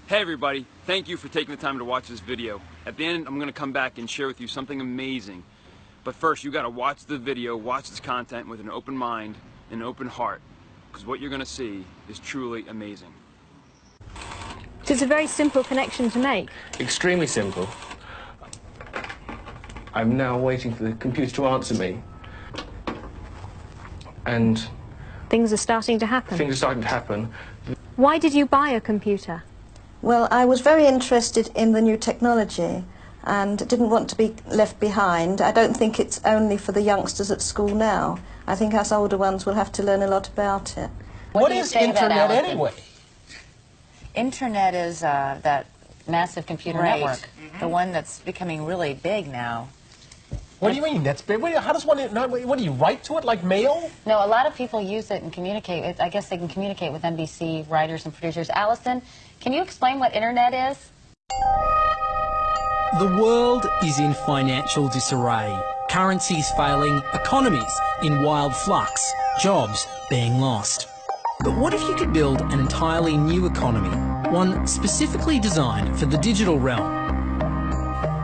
Hey everybody, thank you for taking the time to watch this video. At the end, I'm going to come back and share with you something amazing. But first, you got to watch the video, watch this content with an open mind and an open heart, because what you're going to see is truly amazing. It's a very simple connection to make. Extremely simple. I'm now waiting for the computer to answer me. And things are starting to happen. Things are starting to happen. Why did you buy a computer? Well, I was very interested in the new technology and didn't want to be left behind. I don't think it's only for the youngsters at school now. I think us older ones will have to learn a lot about it. What is Internet anyway? Internet is that massive computer network, the one that's becoming really big now. What do you mean? That's big. How does one? What do you write to it like mail? No, a lot of people use it and communicate. I guess they can communicate with NBC writers and producers. Allison, can you explain what Internet is? The world is in financial disarray. Currencies failing, economies in wild flux, jobs being lost. But what if you could build an entirely new economy, one specifically designed for the digital realm?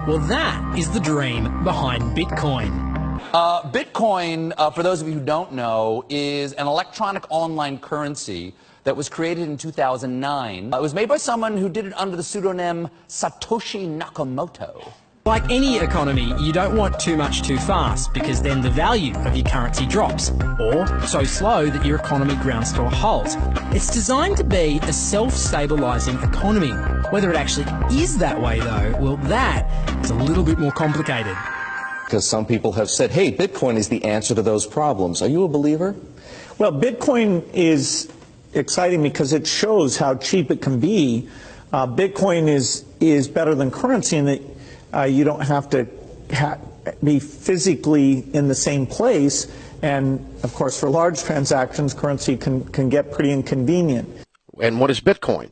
Well, that is the dream behind Bitcoin. Bitcoin, for those of you who don't know, is an electronic online currency that was created in 2009. It was made by someone who did it under the pseudonym Satoshi Nakamoto. Like any economy, you don't want too much too fast, because then the value of your currency drops, or so slow that your economy grounds to a halt. It's designed to be a self-stabilizing economy. Whether it actually is that way, though, well, that is a little bit more complicated. Because some people have said, hey, Bitcoin is the answer to those problems. Are you a believer? Well, Bitcoin is exciting because it shows how cheap it can be. Bitcoin is better than currency in that you don't have to be physically in the same place, and of course for large transactions currency can get pretty inconvenient. And what is Bitcoin?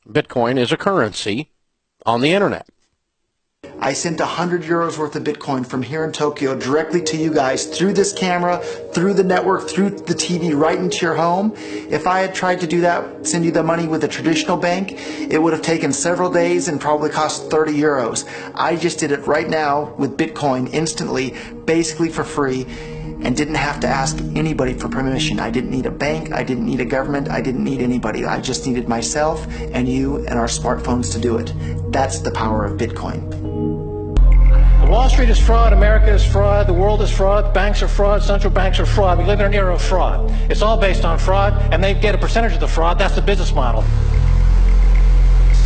Bitcoin is a currency on the internet. I sent 100 euros worth of Bitcoin from here in Tokyo directly to you guys through this camera, through the network, through the TV, right into your home. If I had tried to do that, send you the money with a traditional bank, it would have taken several days and probably cost 30 euros. I just did it right now with Bitcoin instantly, basically for free, and didn't have to ask anybody for permission. I didn't need a bank, I didn't need a government, I didn't need anybody. I just needed myself and you and our smartphones to do it. That's the power of Bitcoin. Wall Street is fraud, America is fraud, the world is fraud, banks are fraud, central banks are fraud. We live in an era of fraud. It's all based on fraud, and they get a percentage of the fraud. That's the business model.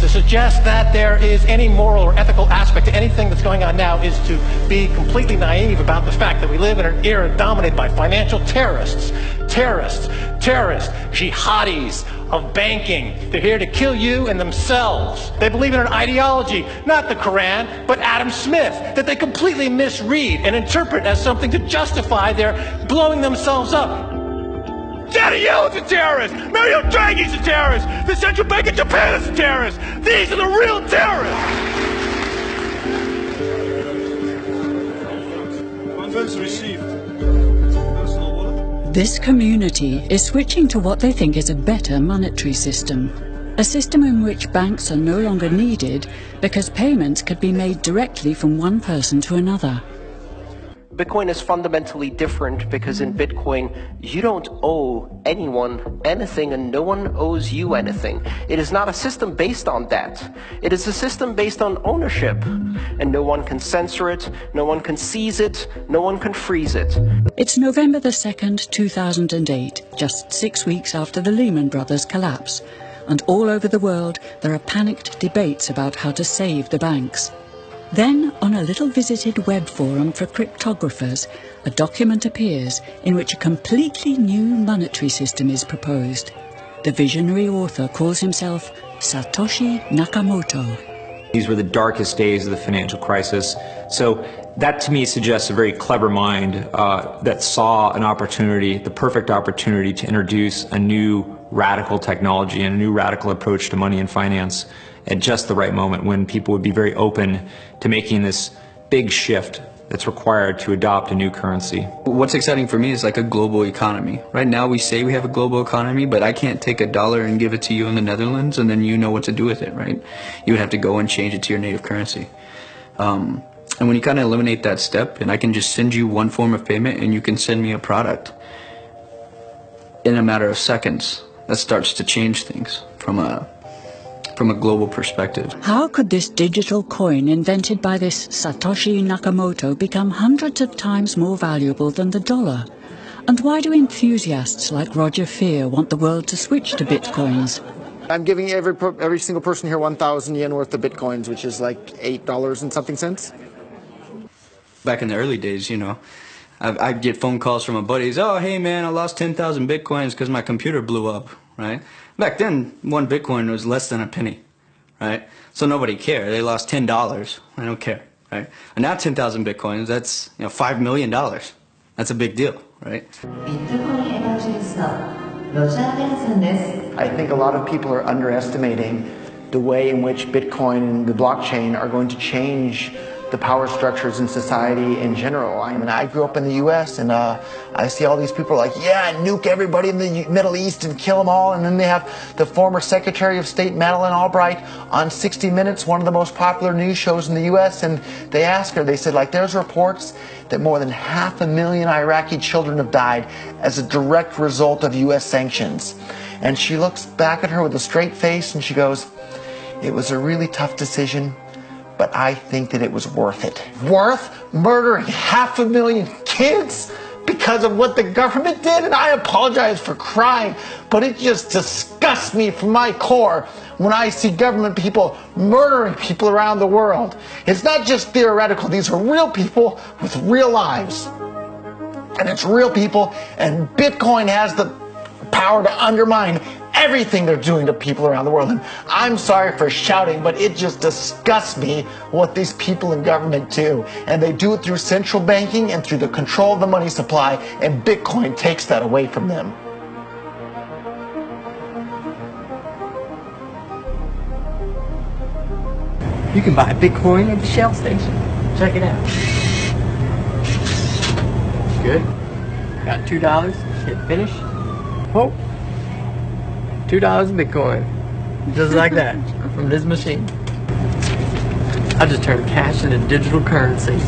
To suggest that there is any moral or ethical aspect to anything that's going on now is to be completely naive about the fact that we live in an era dominated by financial terrorists, jihadis of banking. They're here to kill you and themselves. They believe in an ideology, not the Quran, but Adam Smith, that they completely misread and interpret as something to justify their blowing themselves up. Janet Yellen's a terrorist! Mario Draghi's a terrorist! The Central Bank of Japan is a terrorist! These are the real terrorists! Funds received. This community is switching to what they think is a better monetary system. A system in which banks are no longer needed because payments could be made directly from one person to another. Bitcoin is fundamentally different because in Bitcoin, you don't owe anyone anything and no one owes you anything. It is not a system based on that. It is a system based on ownership. And no one can censor it, no one can seize it, no one can freeze it. It's November the 2nd, 2008, just 6 weeks after the Lehman Brothers collapse. And all over the world, there are panicked debates about how to save the banks. Then, on a little visited web forum for cryptographers, a document appears in which a completely new monetary system is proposed. The visionary author calls himself Satoshi Nakamoto. These were the darkest days of the financial crisis. So that to me suggests a very clever mind that saw an opportunity, the perfect opportunity to introduce a new radical technology and a new radical approach to money and finance at just the right moment when people would be very open to making this big shift that's required to adopt a new currency. What's exciting for me is like a global economy. Right now we say we have a global economy, but I can't take $1 and give it to you in the Netherlands and then you know what to do with it, right? You would have to go and change it to your native currency. And when you kind of eliminate that step, and I can just send you one form of payment and you can send me a product in a matter of seconds, that starts to change things from a global perspective. How could this digital coin invented by this Satoshi Nakamoto become hundreds of times more valuable than the dollar? And why do enthusiasts like Roger Fear want the world to switch to bitcoins? I'm giving every single person here 1,000 yen worth of bitcoins, which is like $8 and something cents. Back in the early days, you know, I'd get phone calls from my buddies, oh, hey man, I lost 10,000 bitcoins because my computer blew up, right? Back then, one bitcoin was less than a penny, right? So nobody cared. They lost $10. I don't care, right? And now 10,000 bitcoins, that's, you know, $5 million. That's a big deal, right? I think a lot of people are underestimating the way in which Bitcoin and the blockchain are going to change the power structures in society in general. I mean, I grew up in the U.S. and I see all these people like, yeah, nuke everybody in the Middle East and kill them all. And then they have the former Secretary of State Madeleine Albright on 60 Minutes, one of the most popular news shows in the U.S. And they asked her, they said, like, there's reports that more than 500,000 Iraqi children have died as a direct result of U.S. sanctions. And she looks back at her with a straight face and she goes, it was a really tough decision, but I think that it was worth it. Worth murdering 500,000 kids because of what the government did? And I apologize for crying, but it just disgusts me from my core when I see government people murdering people around the world. It's not just theoretical. These are real people with real lives. And it's real people, and Bitcoin has the power to undermine everything they're doing to people around the world. And I'm sorry for shouting, but it just disgusts me what these people in government do. And they do it through central banking and through the control of the money supply, and Bitcoin takes that away from them. You can buy Bitcoin at the Shell station. Check it out. Good. Got $2. Hit finish. Oh. $2 in Bitcoin. Just like that. From this machine. I just turned cash into digital currency.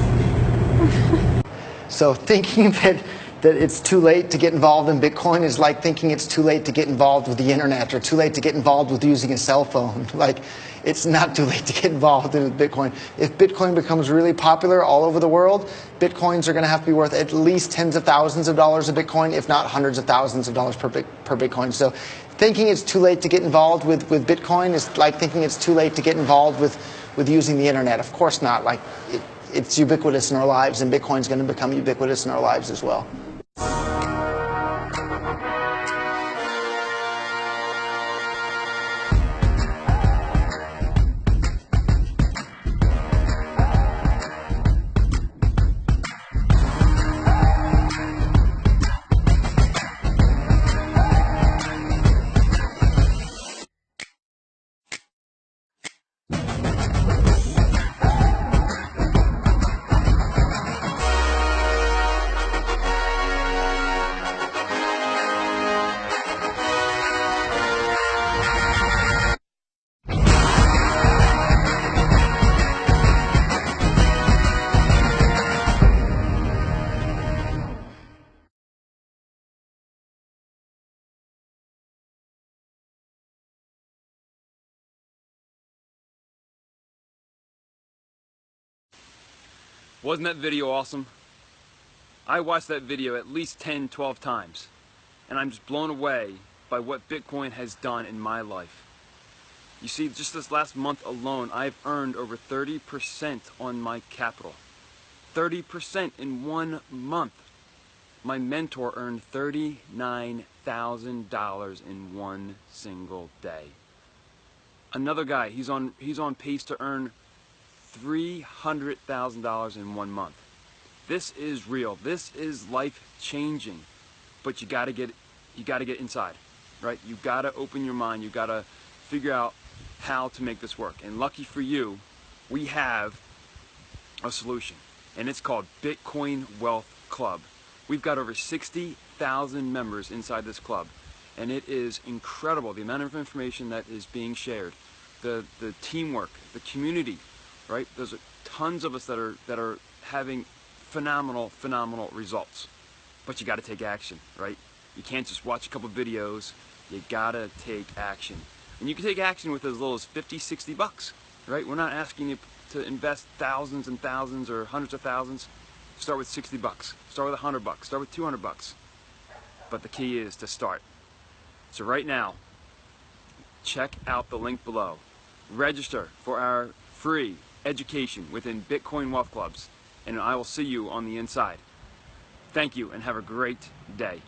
So thinking that it's too late to get involved in Bitcoin is like thinking it's too late to get involved with the internet or too late to get involved with using a cell phone. Like, it's not too late to get involved in Bitcoin. If Bitcoin becomes really popular all over the world, Bitcoins are going to have to be worth at least tens of thousands of dollars a Bitcoin, if not hundreds of thousands of dollars per Bitcoin. So thinking it's too late to get involved with Bitcoin is like thinking it's too late to get involved with using the internet. Of course not. Like, it's ubiquitous in our lives, and Bitcoin's going to become ubiquitous in our lives as well. Wasn't that video awesome? I watched that video at least 10, 12 times, and I'm just blown away by what Bitcoin has done in my life. You see, just this last month alone, I've earned over 30% on my capital. 30% in 1 month. My mentor earned $39,000 in one single day. Another guy, he's on pace to earn $300,000 in 1 month. This is real. This is life-changing. But you gotta get inside, right? You gotta open your mind. You gotta figure out how to make this work. And lucky for you, we have a solution. and it's called Bitcoin Wealth Club. We've got over 60,000 members inside this club, and it is incredible the amount of information that is being shared, the teamwork, the community, right? There's tons of us that are having phenomenal results, but you got to take action, right? You can't just watch a couple videos. You gotta take action, and you can take action with as little as 50, 60 bucks, right? We're not asking you to invest thousands and thousands or hundreds of thousands. Start with 60 bucks. Start with 100 bucks. Start with 200 bucks. But the key is to start. So right now, check out the link below. Register for our free education within Bitcoin Wealth Clubs, and I will see you on the inside. Thank you, and have a great day.